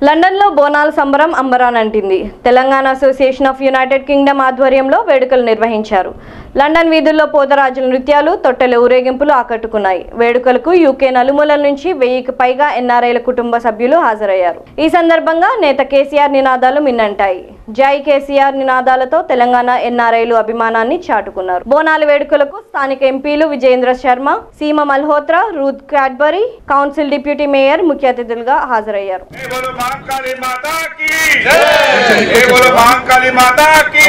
లండన్లో బోనాల సంబరం అంబరానంటింది. Telangana association of United Kingdom ఆధ్వర్యంలో వేడుకలు నిర్వహించారు. లండన్ వీధుల్లో పోతరాజుల నృత్యాలు, తొట్టెల ఊరేగింపులు ఆకట్టుకున్నాయి. వేడుకలకు యూకే నలుమూలల నుంచి 1000కి పైగా ఎన్ఆర్ఐల కుటుంబ సభ్యులు హాజరయ్యారు. ఈ సందర్భంగా నేత కేసీఆర్ నినాదాలు మిన్నంటాయి. జై కేసీఆర్ నినాదాలతో తెలంగాణ ఎన్ఆర్ఐలు అభిమానాన్ని చాటుకున్నారు. బోనాల వేడుకలకు స్థానిక ఎంపీలు విజయేంద్ర శర్మ, సీమ Malhotra, Ruth Cadbury, council deputy mayor ముఖ్య అతిథులుగా హాజరయ్యారు. जय बोलो महाकाली माता की जय बोलो महाकाली माता की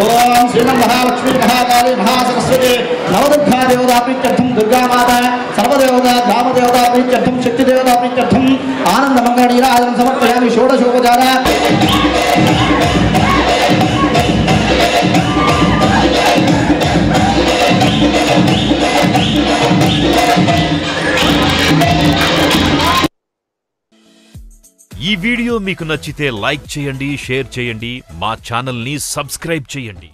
ओम श्रीमन महालक्ष्मी महाकाली महासरस्वती नवदुर्गा देवता प्रीत्यर्थम दुर्गा माता सर्वदेवता ग्राम देवता प्रीत्यर्थम शक्ति देवता प्रीत्यर्थम आनंद मंगल नीराजन समर्पयामि षोडशोपचार ఈ వీడియో మీకు నచ్చితే లైక్ చేయండి, షేర్ చేయండి, మా ఛానల్ ని సబ్స్క్రైబ్ చేయండి.